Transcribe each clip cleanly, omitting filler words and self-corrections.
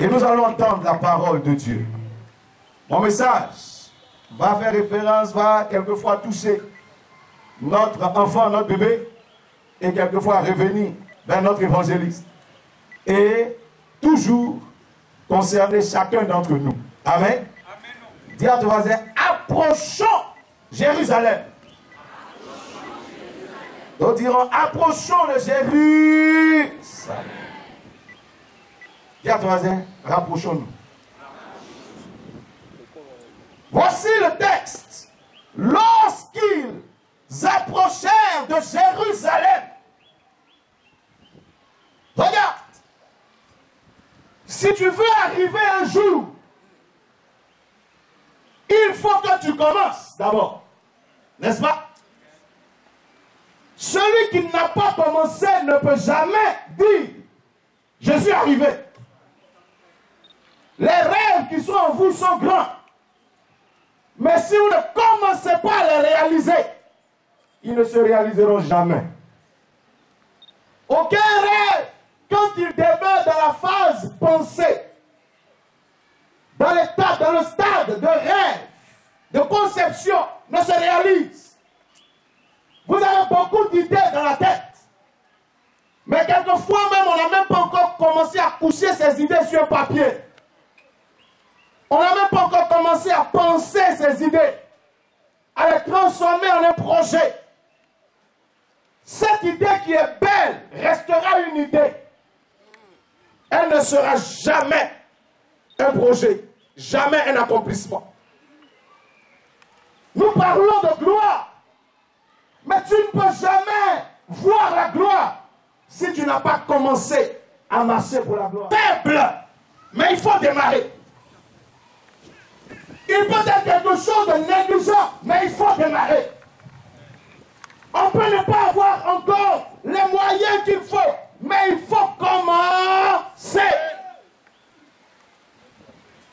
Et nous allons entendre la parole de Dieu. Mon message va faire référence, va quelquefois toucher notre enfant, notre bébé, et quelquefois revenir vers notre évangéliste. Et toujours concerner chacun d'entre nous. Amen. Dis à ton voisin, approchons Jérusalem. Nous dirons, approchons de Jérusalem. Dis à ton voisin, rapprochons-nous. Voici le texte. Lorsqu'ils approchèrent de Jérusalem, regarde, si tu veux arriver un jour, il faut que tu commences d'abord. N'est-ce pas? Celui qui n'a pas commencé ne peut jamais dire « Je suis arrivé ». Les rêves qui sont en vous sont grands. Mais si vous ne commencez pas à les réaliser, ils ne se réaliseront jamais. Aucun rêve, quand il demeure dans la phase pensée, dans le stade de rêve, de conception, ne se réalise. Vous avez beaucoup d'idées dans la tête. Mais quelquefois même, on n'a même pas encore commencé à coucher ces idées sur un papier. On n'a même pas encore commencé à penser ces idées, à les transformer en un projet. Cette idée qui est belle restera une idée. Elle ne sera jamais un projet, jamais un accomplissement. Nous parlons de gloire, mais tu ne peux jamais voir la gloire si tu n'as pas commencé à marcher pour la gloire. Faible, mais il faut démarrer. Il peut être quelque chose de négligent, mais il faut démarrer. On peut ne pas avoir encore les moyens qu'il faut, mais il faut commencer.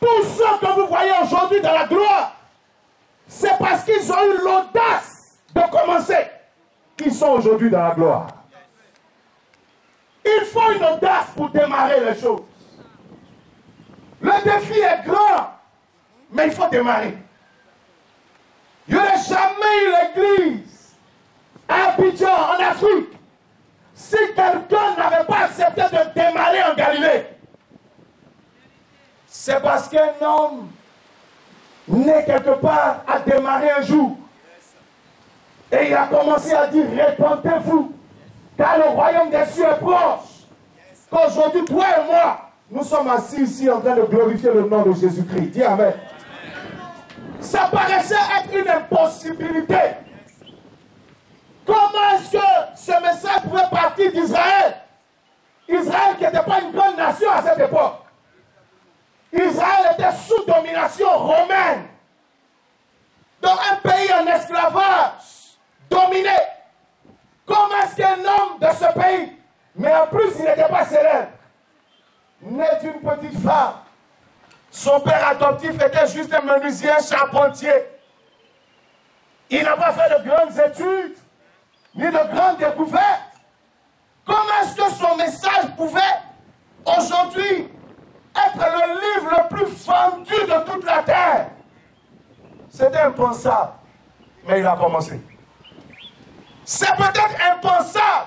Tous ceux que vous voyez aujourd'hui dans la gloire, c'est parce qu'ils ont eu l'audace de commencer qu'ils sont aujourd'hui dans la gloire. Il faut une audace pour démarrer les choses. Le défi est grand, mais il faut démarrer. Il n'y aurait jamais eu l'église à Abidjan, en Afrique, si quelqu'un n'avait pas accepté de démarrer en Galilée. C'est parce qu'un homme né quelque part a démarré un jour. Et il a commencé à dire, répentez-vous, car le royaume des cieux est proche. Qu'aujourd'hui, toi et moi, nous sommes assis ici en train de glorifier le nom de Jésus-Christ. Dis Amen. Ça paraissait être une impossibilité. Comment est-ce que ce message pouvait partir d'Israël? Israël qui n'était pas une grande nation à cette époque. Israël était sous domination romaine. Dans un pays en esclavage, dominé. Comment est-ce qu'un homme de ce pays, mais en plus il n'était pas célèbre, né d'une petite femme, son père adoptif était juste un menuisier charpentier. Il n'a pas fait de grandes études, ni de grandes découvertes. Comment est-ce que son message pouvait aujourd'hui être le livre le plus vendu de toute la terre? C'était impensable, mais il a commencé. C'est peut-être impensable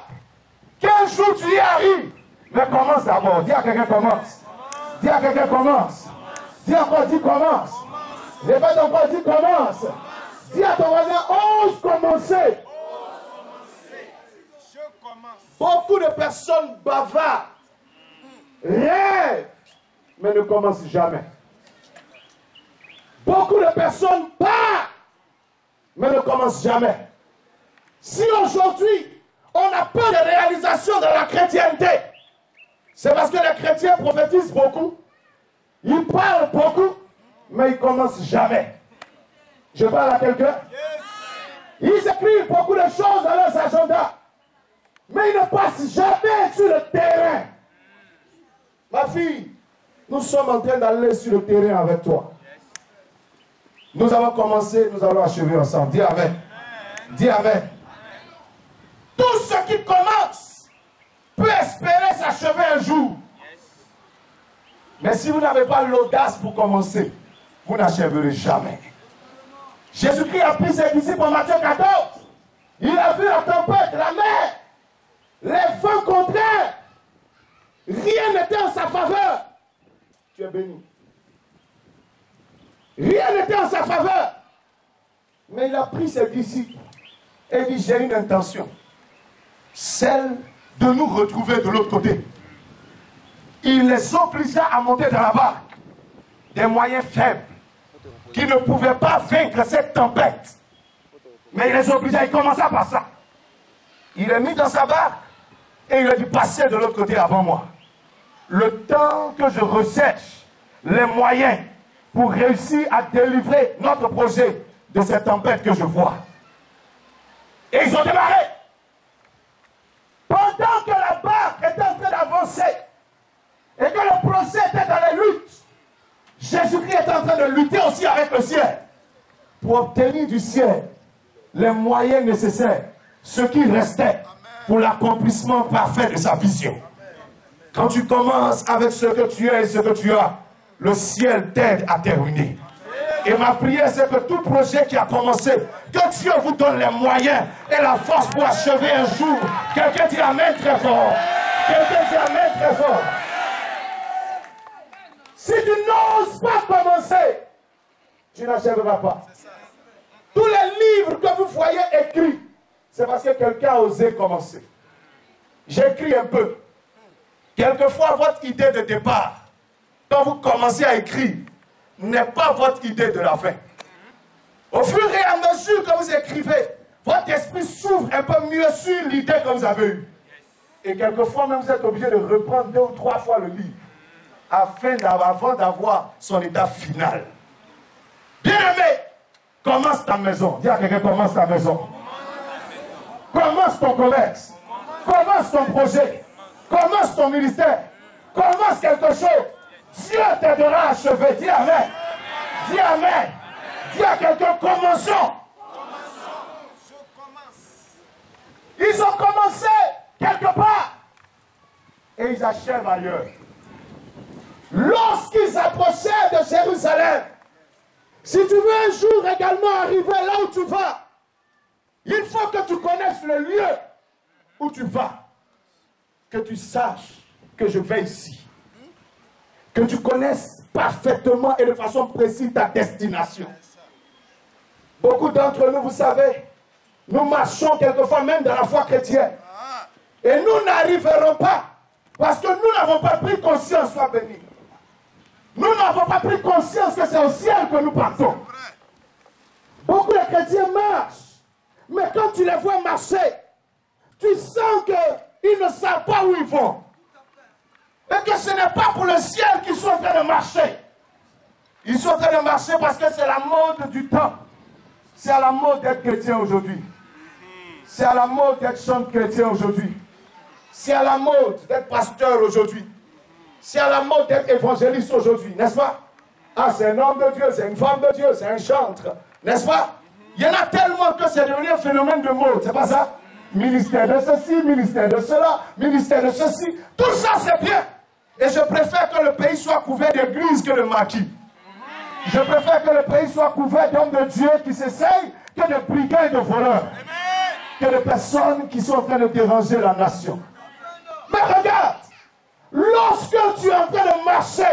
qu'un jour tu y arrives, mais commence d'abord. Dis à quelqu'un commence. Dis à quelqu'un commence. Dis encore, dis commence. Répète encore, dis commence. Dis à ton voisin, ose commencer. Beaucoup de personnes bavardent, rêvent, mais ne commencent jamais. Beaucoup de personnes parlent, mais ne commencent jamais. Si aujourd'hui, on a peu de réalisation dans la chrétienté, c'est parce que les chrétiens prophétisent beaucoup, ils parlent beaucoup, mais ils ne commencent jamais. Je parle à quelqu'un? Ils écrivent beaucoup de choses dans leurs agendas, mais ils ne passent jamais sur le terrain. Ma fille, nous sommes en train d'aller sur le terrain avec toi. Nous avons commencé, nous allons achever ensemble. Dis Amen. Dis Amen. Tout ce qui commence peut espérer s'achever un jour. Mais si vous n'avez pas l'audace pour commencer, vous n'achèverez jamais. Jésus-Christ a pris ses disciples en Matthieu 14. Il a vu la tempête, la mer, les vents contraires. Rien n'était en sa faveur. Tu es béni. Rien n'était en sa faveur. Mais il a pris ses disciples et dit, j'ai une intention. Celle de nous retrouver de l'autre côté. Il les obligea à monter dans la barque. Des moyens faibles. Qui ne pouvaient pas vaincre cette tempête. Mais il les obligea, il commença par ça. Il est mis dans sa barque et il a dit, passez de l'autre côté avant moi. Le temps que je recherche les moyens pour réussir à délivrer notre projet de cette tempête que je vois. Et ils ont démarré. Pendant que la barque était en train d'avancer et que le projet était dans les luttes, Jésus-Christ était en train de lutter aussi avec le ciel pour obtenir du ciel les moyens nécessaires, ce qui restait pour l'accomplissement parfait de sa vision. Quand tu commences avec ce que tu es et ce que tu as, le ciel t'aide à terminer. Et ma prière, c'est que tout projet qui a commencé, que Dieu vous donne les moyens et la force pour achever un jour. Quelqu'un dit amen très fort. Quelqu'un dit amen très fort. Si tu n'oses pas commencer, tu n'achèveras pas. Tous les livres que vous voyez écrits, c'est parce que quelqu'un a osé commencer. J'écris un peu. Quelquefois, votre idée de départ, quand vous commencez à écrire, n'est pas votre idée de la fin. Au fur et à mesure que vous écrivez, votre esprit s'ouvre un peu mieux sur l'idée que vous avez eue. Et quelquefois, même vous êtes obligé de reprendre 2 ou 3 fois le livre, avant d'avoir son état final. Bien-aimé, commence ta maison. Dis à quelqu'un, commence ta maison. Commence ton commerce. Commence ton projet. Commence ton ministère. Commence quelque chose. Dieu t'aidera à achever. Dis amen. Dis amen. Dis à quelqu'un, commençons. Ils ont commencé quelque part. Et ils achèvent ailleurs. Lorsqu'ils approchaient de Jérusalem, si tu veux un jour également arriver là où tu vas, il faut que tu connaisses le lieu où tu vas. Que tu saches que je vais ici. Que tu connaisses parfaitement et de façon précise ta destination. Beaucoup d'entre nous, vous savez, nous marchons quelquefois même dans la foi chrétienne. Et nous n'arriverons pas parce que nous n'avons pas pris conscience, soit béni. Nous n'avons pas pris conscience que c'est au ciel que nous partons. Beaucoup de chrétiens marchent, mais quand tu les vois marcher, tu sens qu'ils ne savent pas où ils vont. Et que ce n'est pas pour le ciel qu'ils sont en train de marcher. Ils sont en train de marcher parce que c'est la mode du temps. C'est à la mode d'être chrétien aujourd'hui. C'est à la mode d'être chante chrétien aujourd'hui. C'est à la mode d'être pasteur aujourd'hui. C'est à la mode d'être évangéliste aujourd'hui, n'est-ce pas? Ah, c'est un homme de Dieu, c'est une femme de Dieu, c'est un chantre, n'est-ce pas? Il y en a tellement que c'est devenu un phénomène de mode, c'est pas ça? Ministère de ceci, ministère de cela, ministère de ceci, tout ça c'est bien. Et je préfère que le pays soit couvert d'églises que de maquis. Je préfère que le pays soit couvert d'hommes de Dieu qui s'essayent que de brigands et de voleurs. Que de personnes qui sont en train de déranger la nation. Mais regarde, lorsque tu es en train de marcher,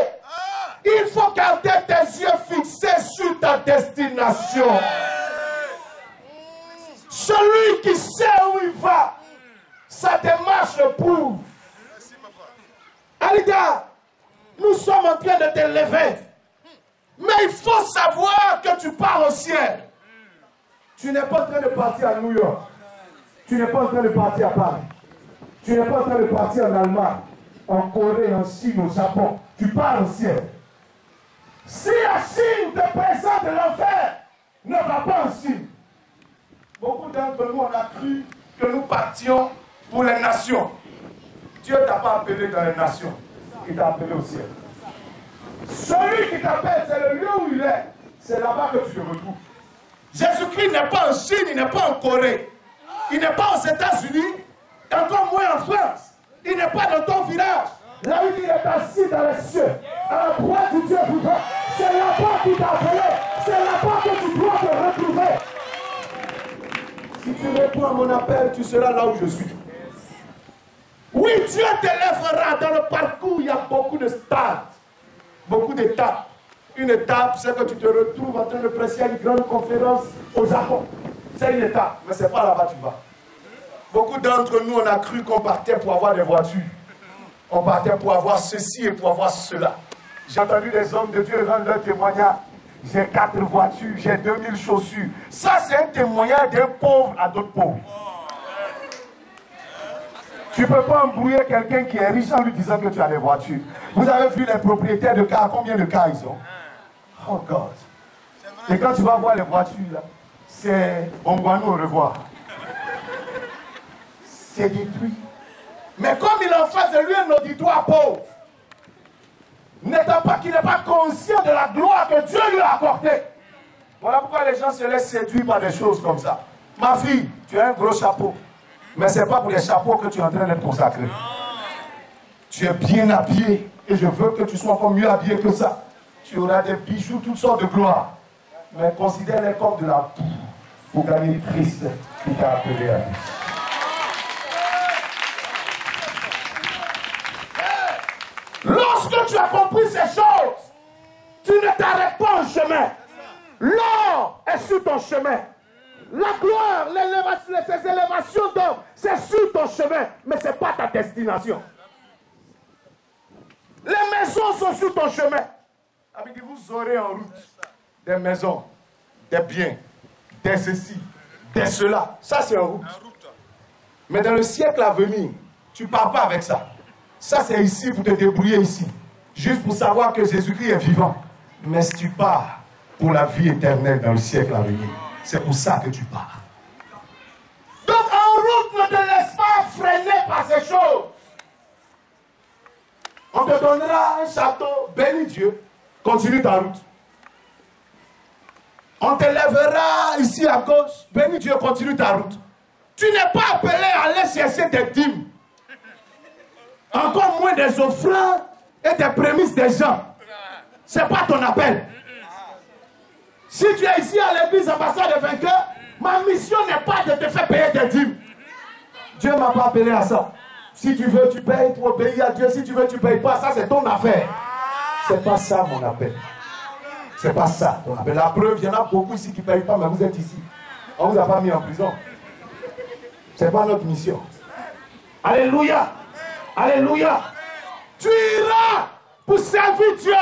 il faut garder tes yeux fixés sur ta destination. Celui qui sait où il va, sa démarche le prouve. Alida, nous sommes en train de t'élever. Mais il faut savoir que tu pars au ciel. Tu n'es pas en train de partir à New York. Tu n'es pas en train de partir à Paris. Tu n'es pas en train de partir en Allemagne, en Corée, en Chine, au Japon. Tu pars au ciel. Si la Chine te présente l'enfer, ne va pas en Chine. Beaucoup d'entre nous, on a cru que nous partions pour les nations. Dieu ne t'a pas appelé dans les nations. Il t'a appelé au ciel. Celui qui t'appelle, c'est le lieu où il est. C'est là-bas que tu te retrouves. Jésus-Christ n'est pas en Chine, il n'est pas en Corée. Il n'est pas aux États-Unis, encore moins en France. Il n'est pas dans ton village. Là où il est assis dans les cieux, à la droite du Dieu vivant. C'est là-bas qui t'a appelé. C'est là-bas que tu dois te retrouver. Si tu réponds à mon appel, tu seras là où je suis. Oui, Dieu t'élèvera. Dans le parcours, il y a beaucoup de stades, beaucoup d'étapes. Une étape, c'est que tu te retrouves en train de prêcher à une grande conférence au Japon. C'est une étape, mais ce n'est pas là-bas que tu vas. Beaucoup d'entre nous, on a cru qu'on partait pour avoir des voitures. On partait pour avoir ceci et pour avoir cela. J'ai entendu des hommes de Dieu rendre leur témoignage. J'ai 4 voitures, j'ai 2000 chaussures. Ça, c'est un témoignage d'un pauvre à d'autres pauvres. Tu ne peux pas embrouiller quelqu'un qui est riche en lui disant que tu as des voitures. Vous avez vu les propriétaires de cars, combien de cars ils ont? Oh God. Et quand tu vas voir les voitures, là, c'est Ongwano au revoir. C'est détruit. Mais comme il en face de lui un auditoire pauvre, n'étant pas qu'il n'est pas conscient de la gloire que Dieu lui a accordée. Voilà pourquoi les gens se laissent séduire par des choses comme ça. Ma fille, tu as un gros chapeau. Mais ce n'est pas pour les chapeaux que tu es en train d'être consacré. Tu es bien habillé. Et je veux que tu sois encore mieux habillé que ça. Tu auras des bijoux, toutes sortes de gloire. Mais considère-les comme de la boue pour gagner Christ qui t'a appelé à lui. Lorsque tu as compris ces choses, tu ne t'arrêtes pas en chemin. L'or est sur ton chemin. La gloire, ces élévations d'homme, c'est sur ton chemin, mais ce n'est pas ta destination. Les maisons sont sur ton chemin. Vous aurez en route des maisons, des biens, des ceci, des cela. Ça, c'est en route. Mais dans le siècle à venir, tu ne pars pas avec ça. Ça, c'est ici pour te débrouiller ici. Juste pour savoir que Jésus-Christ est vivant. Mais si tu pars pour la vie éternelle dans le siècle à venir, c'est pour ça que tu pars. Donc en route, ne te laisse pas freiner par ces choses. On te donnera un château, bénis Dieu, continue ta route. On te lèvera ici à gauche, bénis Dieu, continue ta route. Tu n'es pas appelé à aller chercher des dîmes. Encore moins des offrandes et des prémices des gens. Ce n'est pas ton appel. Si tu es ici à l'église ambassade de vainqueur, ma mission n'est pas de te faire payer des dîmes. Dieu ne m'a pas appelé à ça. Si tu veux, tu payes pour obéir à Dieu. Si tu veux, tu ne payes pas. Ça, c'est ton affaire. Ce n'est pas ça mon appel. Ce n'est pas ça ton appel. La preuve, il y en a beaucoup ici qui ne payent pas, mais vous êtes ici. On ne vous a pas mis en prison. Ce n'est pas notre mission. Alléluia. Alléluia. Tu iras pour servir Dieu.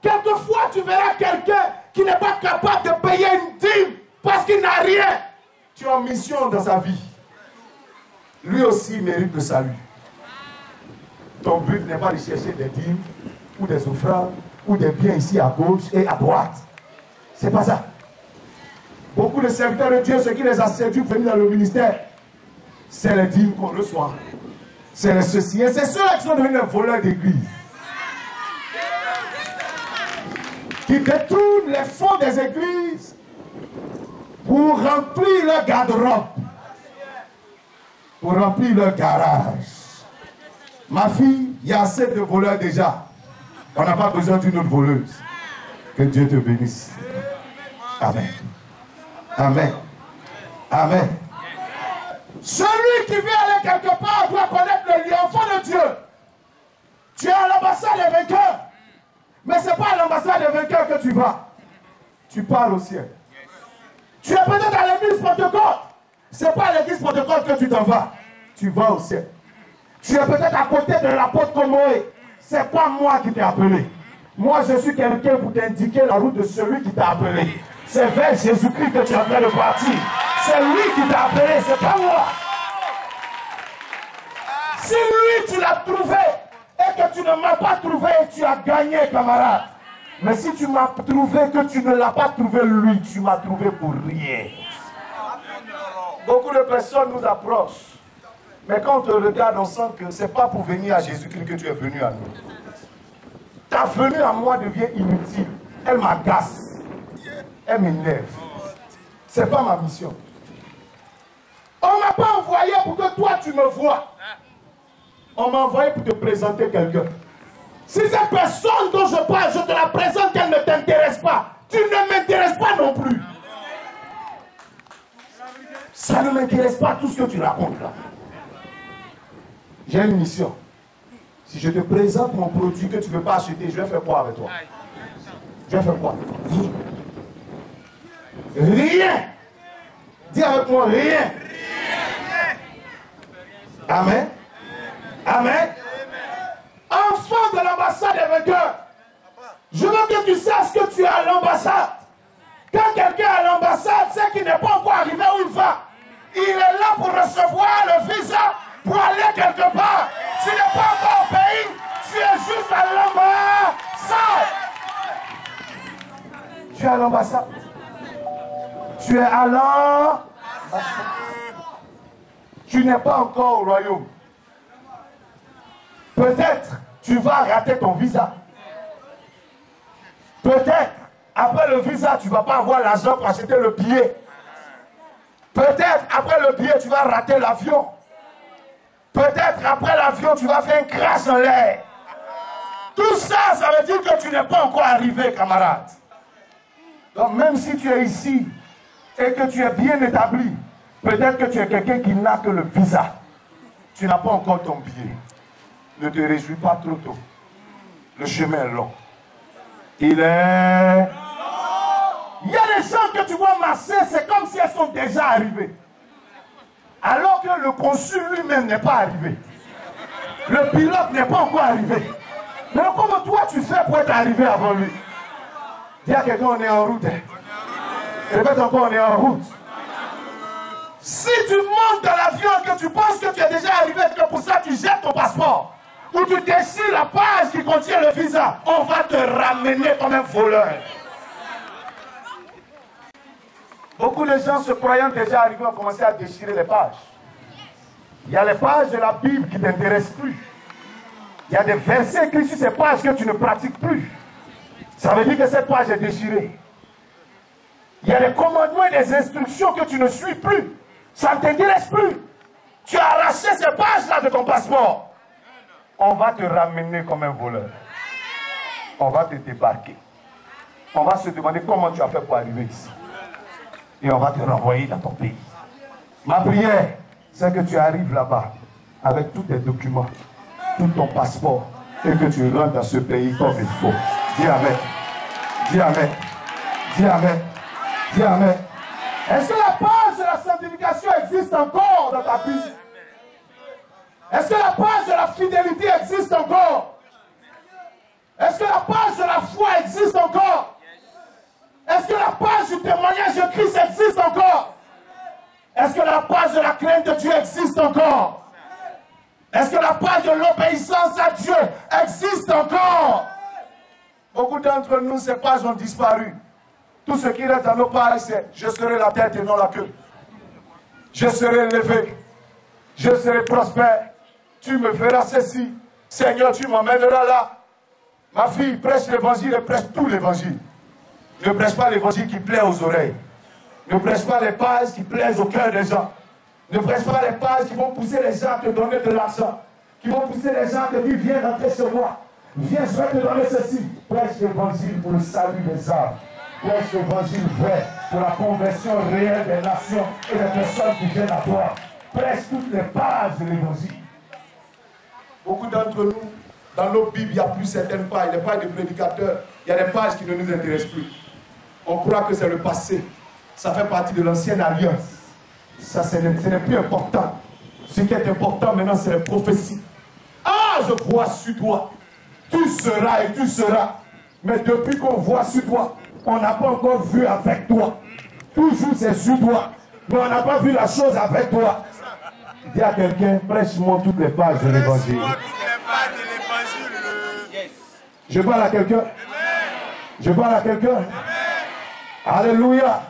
Quelquefois, tu verras quelqu'un qui n'est pas capable de payer une dîme parce qu'il n'a rien. Tu es en mission dans sa vie. Lui aussi mérite le salut. Ton but n'est pas de chercher des dîmes ou des offrandes ou des biens ici à gauche et à droite. C'est pas ça. Beaucoup de serviteurs de Dieu, ce qui les a séduits pour venir dans le ministère, c'est les dîmes qu'on reçoit. C'est les ceci. Et c'est ceux-là qui sont devenus les voleurs d'église. Qui détournent les fonds des églises pour remplir leur garde-robe, pour remplir leur garage. Ma fille, il y a assez de voleurs déjà. On n'a pas besoin d'une autre voleuse. Que Dieu te bénisse. Amen. Amen. Amen. Celui qui veut aller quelque part doit connaître le lieu. Enfant de Dieu, tu es à l'ambassade des vainqueurs. Mais ce n'est pas à l'ambassade des vainqueurs que tu vas. Tu pars au ciel. Tu es peut-être à l'église Pentecôte. Ce n'est pas à l'église Pentecôte que tu t'en vas. Tu vas au ciel. Tu es peut-être à côté de l'apôtre Komoé. Ce n'est pas moi qui t'ai appelé. Moi, je suis quelqu'un pour t'indiquer la route de celui qui t'a appelé. C'est vers Jésus-Christ que tu es en train de partir. C'est lui qui t'a appelé, ce n'est pas moi. Si lui, tu l'as trouvé, et que tu ne m'as pas trouvé, tu as gagné, camarade. Mais si tu m'as trouvé, que tu ne l'as pas trouvé, lui, tu m'as trouvé pour rien. Beaucoup de personnes nous approchent. Mais quand on te regarde, on sent que ce n'est pas pour venir à Jésus-Christ que tu es venu à nous. Ta venue à moi devient inutile. Elle m'agace. Elle m'énerve. Ce n'est pas ma mission. On ne m'a pas envoyé pour que toi tu me vois. On m'a envoyé pour te présenter quelqu'un. Si cette personne dont je parle, je te la présente, qu'elle ne t'intéresse pas, tu ne m'intéresses pas non plus. Ça ne m'intéresse pas tout ce que tu racontes là. J'ai une mission. Si je te présente mon produit que tu ne veux pas acheter, je vais faire quoi avec toi? Je vais faire quoi? Rien. Dis avec moi, rien. Amen. Amen. Enfant de l'ambassade est vainqueur. Je veux que tu saches que tu es à l'ambassade. Quand quelqu'un est à l'ambassade, c'est qu'il n'est pas encore arrivé où il va. Il est là pour recevoir le visa pour aller quelque part. Tu n'es pas encore au pays, tu es juste à l'ambassade. Tu es à l'ambassade. Tu es à l'ambassade. Tu n'es pas encore au royaume. Peut-être tu vas rater ton visa. Peut-être après le visa, tu ne vas pas avoir l'argent pour acheter le billet. Peut-être après le billet, tu vas rater l'avion. Peut-être après l'avion, tu vas faire un crash en l'air. Tout ça, ça veut dire que tu n'es pas encore arrivé, camarade. Donc même si tu es ici et que tu es bien établi, peut-être que tu es quelqu'un qui n'a que le visa. Tu n'as pas encore ton billet. Ne te réjouis pas trop tôt. Le chemin est long. Il est... Il y a des gens que tu vois marcher, c'est comme si elles sont déjà arrivées. Alors que le consul lui-même n'est pas arrivé. Le pilote n'est pas encore arrivé. Mais comment toi tu fais pour être arrivé avant lui? Dis à quelqu'un, on est en route. Répète encore, on est en route. Si tu montes dans l'avion et que tu penses que tu es déjà arrivé, que pour ça tu jettes ton passeport, ou tu déchires la page qui contient le visa, on va te ramener comme un voleur. Beaucoup de gens se croyant déjà arrivés ont commencé à déchirer les pages. Il y a les pages de la Bible qui ne t'intéressent plus. Il y a des versets écrits sur ces pages que tu ne pratiques plus. Ça veut dire que cette page est déchirée. Il y a des commandements et des instructions que tu ne suis plus. Ça ne t'intéresse plus. Tu as arraché ces pages-là de ton passeport. On va te ramener comme un voleur. On va te débarquer. On va se demander comment tu as fait pour arriver ici. Et on va te renvoyer dans ton pays. Ma prière, c'est que tu arrives là-bas avec tous tes documents, tout ton passeport, et que tu rentres dans ce pays comme il faut. Dis Amen. Dis Amen. Dis Amen. Dis Amen. Est-ce que la page de la sanctification existe encore dans ta vie? Est-ce que la page de la fidélité existe encore? Est-ce que la page de la foi existe encore? Est-ce que la page du témoignage de Christ existe encore? Est-ce que la page de la crainte de Dieu existe encore? Est-ce que la page de l'obéissance à Dieu existe encore? Beaucoup d'entre nous, ces pages ont disparu. Tout ce qui reste dans nos pages, c'est « Je serai la tête et non la queue. Je serai élevé. Je serai prospère. Tu me feras ceci. Seigneur, tu m'emmèneras là. Ma fille, prêche l'évangile et prêche tout l'évangile. Ne prêche pas l'évangile qui plaît aux oreilles. Ne prêche pas les pages qui plaisent au cœur des gens. Ne prêche pas les pages qui vont pousser les gens à te donner de l'argent. Qui vont pousser les gens à te dire, viens rentrer chez moi. Viens, je vais te donner ceci. Prêche l'évangile pour le salut des âmes. Prêche l'évangile vrai pour la conversion réelle des nations et des personnes qui viennent à toi. Prêche toutes les pages de l'évangile. Beaucoup d'entre nous, dans nos Bibles, il n'y a plus certaines pages. Les pages de prédicateurs, il y a des pages qui ne nous intéressent plus. On croit que c'est le passé. Ça fait partie de l'ancienne alliance. Ça, ce n'est plus important. Ce qui est important maintenant, c'est les prophéties. Ah, je vois sur toi. Tu seras et tu seras. Mais depuis qu'on voit sur toi, on n'a pas encore vu avec toi. Toujours c'est sur toi. Mais on n'a pas vu la chose avec toi. Dis à quelqu'un, prêche-moi toutes les pages de l'évangile. Je parle à quelqu'un. Je parle à quelqu'un. Alléluia.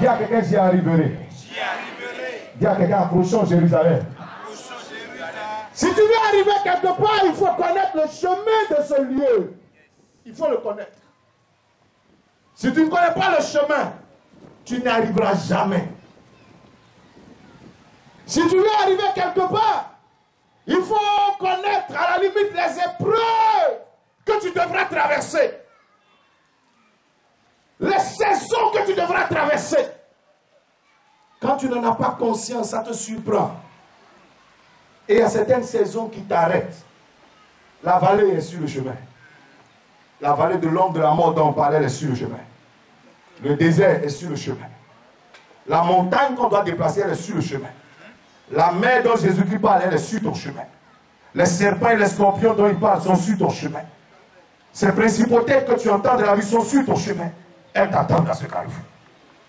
Dis à quelqu'un, j'y arriverai. Dis à quelqu'un, approchons Jérusalem. Si tu veux arriver quelque part, il faut connaître le chemin de ce lieu. Il faut le connaître. Si tu ne connais pas le chemin, tu n'y arriveras jamais. Si tu veux arriver quelque part, Il faut connaître à la limite les épreuves que tu devras traverser. Les saisons que tu devras traverser. Quand tu n'en as pas conscience, ça te surprend. Et il y a certaines saisons qui t'arrêtent. La vallée est sur le chemin. La vallée de l'ombre de la mort dont on parlait, elle est sur le chemin. Le désert est sur le chemin. La montagne qu'on doit déplacer, elle est sur le chemin. La mer dont Jésus-Christ parle, elle est sur ton chemin. Les serpents et les scorpions dont il parle sont sur ton chemin. Ces principautés que tu entends de la vie sont sur ton chemin. Elles t'attendent à ce carrefour.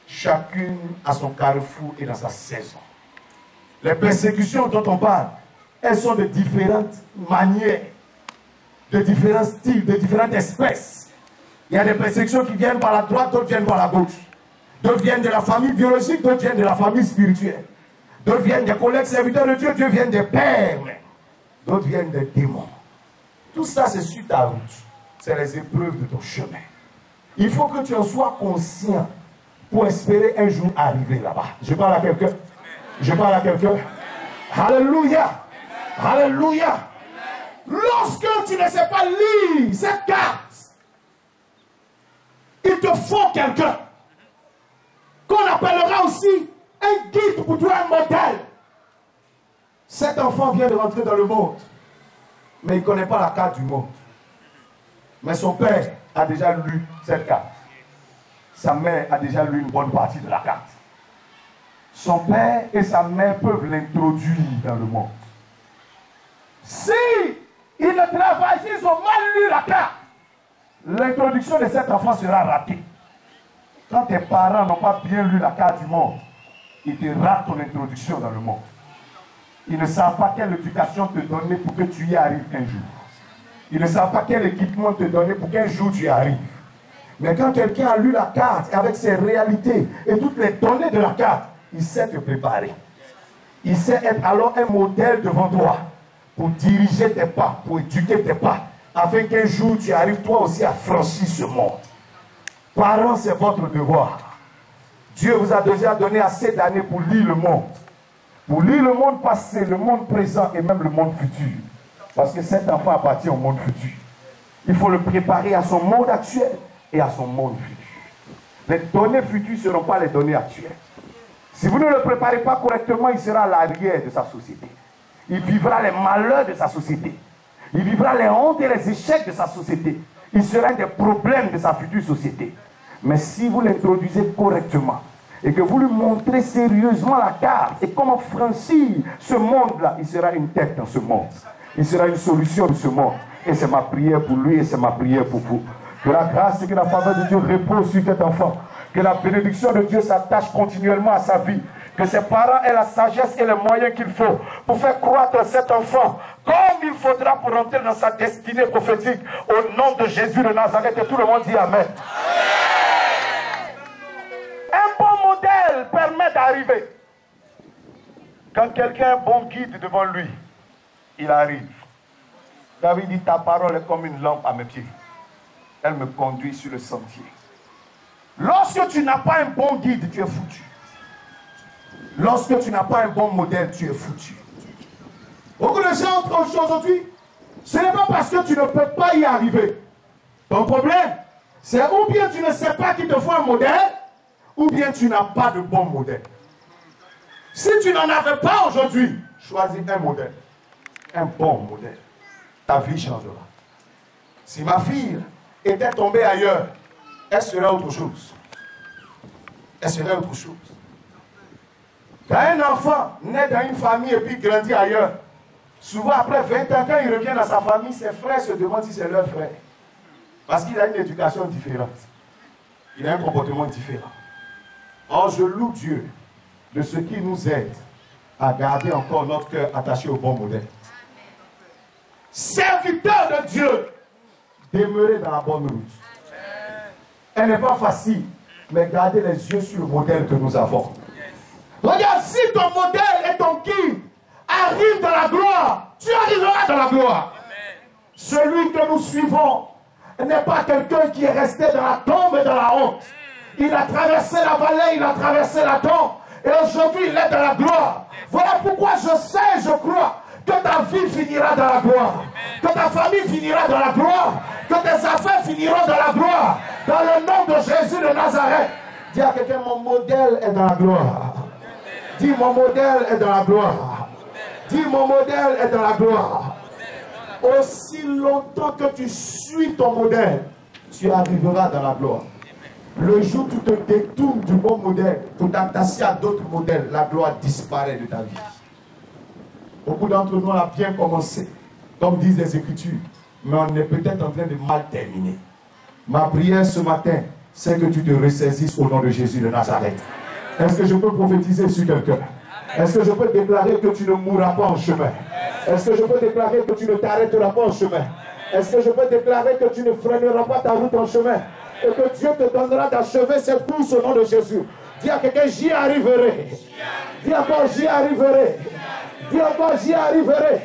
Chacune a son carrefour et dans sa saison. Les persécutions dont on parle, elles sont de différentes manières, de différents styles, de différentes espèces. Il y a des persécutions qui viennent par la droite, d'autres viennent par la gauche. D'autres viennent de la famille biologique, d'autres viennent de la famille spirituelle. D'autres viennent des collègues serviteurs de Dieu, d'autres viennent des pères. D'autres viennent des démons. Tout ça, c'est sur ta route. C'est les épreuves de ton chemin. Il faut que tu en sois conscient pour espérer un jour arriver là-bas. Je parle à quelqu'un. Je parle à quelqu'un. Alléluia. Alléluia. Lorsque tu ne sais pas lire cette carte, il te faut quelqu'un qu'on appellera aussi un guide pour toi, un modèle. Cet enfant vient de rentrer dans le monde, mais il ne connaît pas la carte du monde. Mais son père a déjà lu cette carte. Sa mère a déjà lu une bonne partie de la carte. Son père et sa mère peuvent l'introduire dans le monde. Si ils ne travaillent, s'ils ont mal lu la carte, l'introduction de cet enfant sera ratée. Quand tes parents n'ont pas bien lu la carte du monde, ils te ratent ton introduction dans le monde. Ils ne savent pas quelle éducation te donner pour que tu y arrives un jour. Ils ne savent pas quel équipement te donner pour qu'un jour tu y arrives. Mais quand quelqu'un a lu la carte avec ses réalités et toutes les données de la carte, il sait te préparer. Il sait être alors un modèle devant toi pour diriger tes pas, pour éduquer tes pas, afin qu'un jour tu arrives toi aussi à franchir ce monde. Parents, c'est votre devoir. Dieu vous a déjà donné assez d'années pour lire le monde. Pour lire le monde passé, le monde présent et même le monde futur. Parce que cet enfant appartient au monde futur. Il faut le préparer à son monde actuel et à son monde futur. Les données futures ne seront pas les données actuelles. Si vous ne le préparez pas correctement, il sera à l'arrière de sa société. Il vivra les malheurs de sa société. Il vivra les hontes et les échecs de sa société. Il sera un des problèmes de sa future société. Mais si vous l'introduisez correctement et que vous lui montrez sérieusement la carte et comment franchir ce monde-là, il sera une tête dans ce monde. Il sera une solution de ce monde. Et c'est ma prière pour lui et c'est ma prière pour vous. Que la grâce et que la faveur de Dieu reposent sur cet enfant. Que la bénédiction de Dieu s'attache continuellement à sa vie. Que ses parents aient la sagesse et les moyens qu'il faut pour faire croître cet enfant comme il faudra pour entrer dans sa destinée prophétique. Au nom de Jésus de Nazareth, et tout le monde dit Amen. Un bon modèle permet d'arriver. Quand quelqu'un a un bon guide devant lui, il arrive. David dit, ta parole est comme une lampe à mes pieds. Elle me conduit sur le sentier. Lorsque tu n'as pas un bon guide, tu es foutu. Lorsque tu n'as pas un bon modèle, tu es foutu. Beaucoup de gens entrent aujourd'hui, ce n'est pas parce que tu ne peux pas y arriver. Ton problème, c'est ou bien tu ne sais pas qu'il te faut un modèle, ou bien tu n'as pas de bon modèle. Si tu n'en avais pas aujourd'hui, choisis un modèle. Un bon modèle. Ta vie changera. Si ma fille était tombée ailleurs, elle serait autre chose. Elle serait autre chose. Quand un enfant naît dans une famille et puis grandit ailleurs, souvent après 20 ans, quand il revient dans sa famille, ses frères se demandent si c'est leur frère. Parce qu'il a une éducation différente. Il a un comportement différent. Or, je loue Dieu de ce qui nous aide à garder encore notre cœur attaché au bon modèle. Serviteur de Dieu, demeurer dans la bonne route. Elle n'est pas facile, mais gardez les yeux sur le modèle que nous avons. Regarde, si ton modèle et ton guide arrivent dans la gloire, tu arriveras dans la gloire. Celui que nous suivons n'est pas quelqu'un qui est resté dans la tombe et dans la honte. Il a traversé la vallée, il a traversé la tombe. Et aujourd'hui, il est dans la gloire. Voilà pourquoi je sais, je crois que ta vie finira dans la gloire, que ta famille finira dans la gloire, que tes affaires finiront dans la gloire, dans le nom de Jésus de Nazareth. Dis à quelqu'un, mon modèle est dans la gloire. Dis, mon modèle est dans la gloire. Dis, mon modèle est dans la gloire. Aussi longtemps que tu suis ton modèle, tu arriveras dans la gloire. Le jour où tu te détournes du bon modèle pour t'attacher à d'autres modèles, la gloire disparaît de ta vie. Beaucoup d'entre nous ont bien commencé, comme disent les Écritures, mais on est peut-être en train de mal terminer. Ma prière ce matin, c'est que tu te ressaisisses au nom de Jésus de Nazareth. Est-ce que je peux prophétiser sur quelqu'un? Est-ce que je peux déclarer que tu ne mourras pas en chemin? Est-ce que je peux déclarer que tu ne t'arrêteras pas en chemin? Est-ce que je peux déclarer que tu ne freineras pas ta route en chemin? Et que Dieu te donnera d'achever cette course au nom de Jésus. Dis à quelqu'un, j'y arriverai. Dis encore, j'y arriverai. Dis encore, j'y arriverai.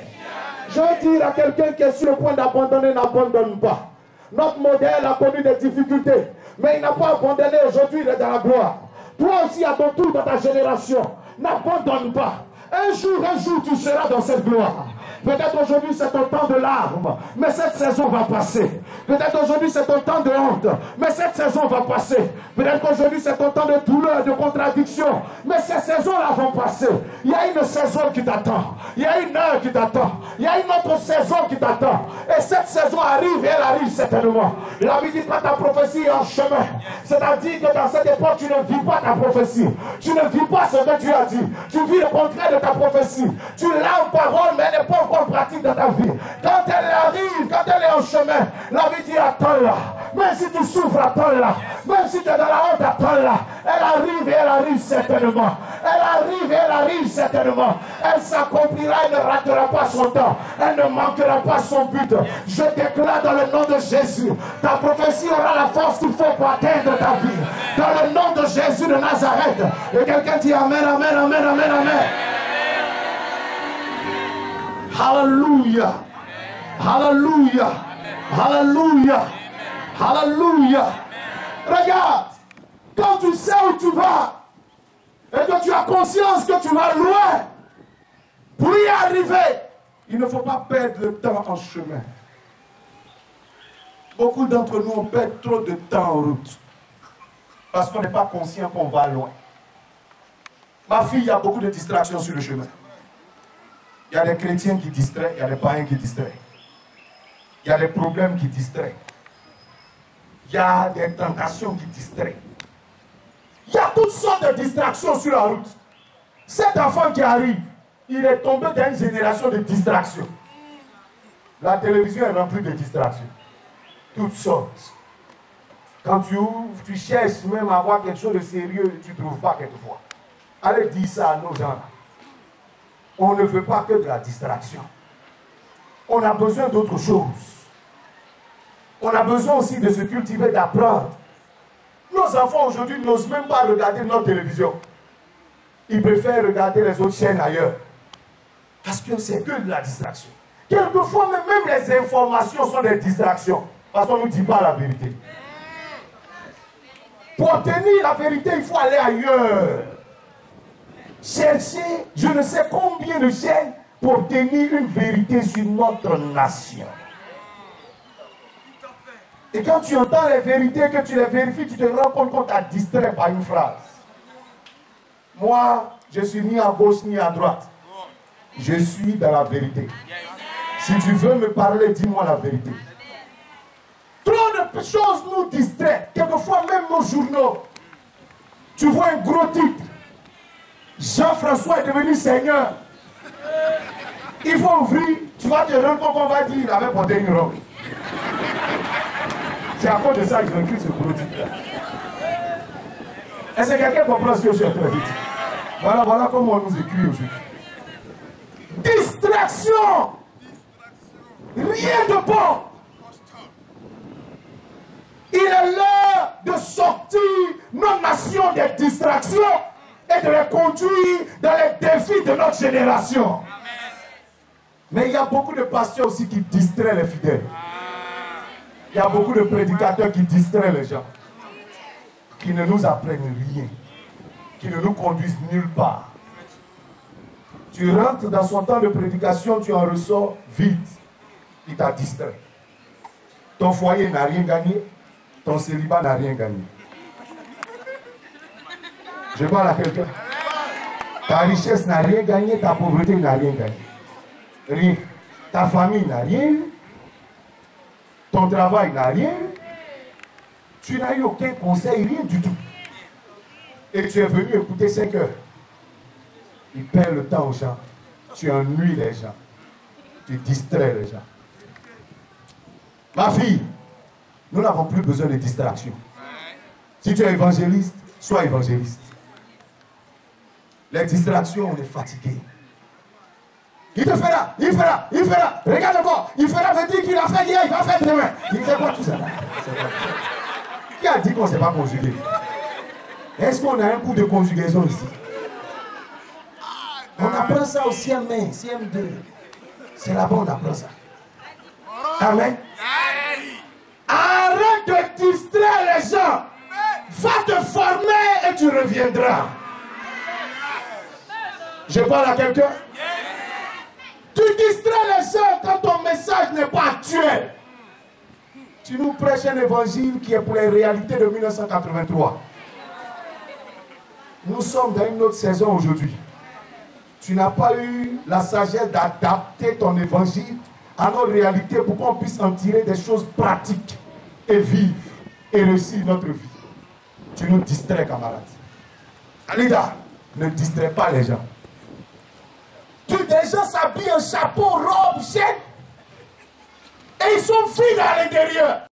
Je veux dire à quelqu'un qui est sur le point d'abandonner, n'abandonne pas. Notre modèle a connu des difficultés, mais il n'a pas abandonné. Aujourd'hui, il est dans la gloire. Toi aussi, à ton tour, dans ta génération, n'abandonne pas. Un jour, tu seras dans cette gloire. Peut-être aujourd'hui c'est ton temps de larmes, mais cette saison va passer. Peut-être aujourd'hui c'est ton temps de honte, mais cette saison va passer. Peut-être qu'aujourd'hui c'est ton temps de douleur, de contradiction, mais ces saisons-là vont passer. Il y a une saison qui t'attend. Il y a une heure qui t'attend. Il y a une autre saison qui t'attend. Et cette saison arrive et elle arrive certainement. La Bible dit que ta prophétie est en chemin. C'est-à-dire que dans cette époque, tu ne vis pas ta prophétie. Tu ne vis pas ce que tu as dit. Tu vis le contraire de ta prophétie. Tu l'as en parole, mais elle n'est pas encore pratique dans ta vie. Quand elle arrive, quand elle est en chemin, la vie dit attends-la. Même si tu souffres, attends-la. Même si tu es dans la honte, attends-la. Elle arrive et elle arrive certainement. Elle arrive et elle arrive certainement. Elle s'accomplira et ne ratera pas son temps. Elle ne manquera pas son but. Je déclare dans le nom de Jésus, ta prophétie aura la force qu'il faut pour atteindre ta vie. Dans le nom de Jésus de Nazareth. Et quelqu'un dit amen, amen, amen, amen, amen. Hallelujah. Hallelujah. Hallelujah. Hallelujah. Regarde, quand tu sais où tu vas et que tu as conscience que tu vas loin, pour y arriver, il ne faut pas perdre le temps en chemin. Beaucoup d'entre nous, on perd trop de temps en route parce qu'on n'est pas conscient qu'on va loin. Ma fille, il y a beaucoup de distractions sur le chemin. Il y a des chrétiens qui distraient, il y a des païens qui distraient. Il y a des problèmes qui distraient. Il y a des tentations qui distraient. Il y a toutes sortes de distractions sur la route. Cet enfant qui arrive, il est tombé dans une génération de distractions. La télévision est remplie de distractions. Toutes sortes. Quand tu ouvres, tu cherches même à avoir quelque chose de sérieux, tu ne trouves pas quelquefois. Allez dire ça à nos gens. On ne veut pas que de la distraction. On a besoin d'autre chose. On a besoin aussi de se cultiver, d'apprendre. Nos enfants aujourd'hui n'osent même pas regarder notre télévision. Ils préfèrent regarder les autres chaînes ailleurs. Parce que c'est que de la distraction. Quelquefois, même les informations sont des distractions. Parce qu'on ne nous dit pas la vérité. Pour obtenir la vérité, il faut aller ailleurs. Chercher je ne sais combien de chaînes pour obtenir une vérité sur notre nation. Et quand tu entends les vérités, que tu les vérifies, tu te rends compte qu'on t'a distrait par une phrase. Moi, je suis ni à gauche ni à droite. Je suis dans la vérité. Si tu veux me parler, dis-moi la vérité. Trop de choses nous distraient. Quelquefois, même nos journaux. Tu vois un gros titre. Jean-François est devenu Seigneur. Il faut ouvrir. Tu vas te rendre compte qu'on va dire il avait porté une robe. C'est à cause de ça que j'ai écrit ce gros titre. Est-ce que quelqu'un comprend ce que je suis en train de dire? Voilà comment on nous écrit aujourd'hui. Distraction. Rien de bon. Il est l'heure de sortir nos nations des distractions et de les conduire dans les défis de notre génération. Mais il y a beaucoup de pasteurs aussi qui distraient les fidèles. Il y a beaucoup de prédicateurs qui distraient les gens, qui ne nous apprennent rien, qui ne nous conduisent nulle part. Tu rentres dans son temps de prédication, tu en ressors vide. Il t'a distrait. Ton foyer n'a rien gagné, ton célibat n'a rien gagné. Je parle à quelqu'un. Ta richesse n'a rien gagné, ta pauvreté n'a rien gagné. Rien. Ta famille n'a rien. Ton travail n'a rien. Tu n'as eu aucun conseil, rien du tout. Et tu es venu écouter 5 heures. Il perd le temps aux gens. Tu ennuies les gens. Tu distrais les gens. Ma fille, nous n'avons plus besoin de distraction. Si tu es évangéliste, sois évangéliste. Les distractions, on est fatigué. Il te fera, il fera, il fera. Regarde encore, il fera, veut dire qu'il a fait hier, il va faire demain. Il fait quoi tout ça là? Qui a dit qu'on ne sait pas conjuguer? Est-ce qu'on a un coup de conjugaison ici? On apprend ça au CM1, CM2. C'est là-bas on apprend ça. Amen. Arrête de distraire les gens. Va te former et tu reviendras. Je parle à quelqu'un? Tu distrais les gens quand ton message n'est pas actuel. Tu nous prêches un évangile qui est pour les réalités de 1983. Nous sommes dans une autre saison aujourd'hui. Tu n'as pas eu la sagesse d'adapter ton évangile à nos réalités pour qu'on puisse en tirer des choses pratiques et vives et réussir notre vie. Tu nous distrais, camarades. Alida, ne distrais pas les gens. Des gens s'habillent en chapeau, robe, chaîne, et ils sont vides à l'intérieur.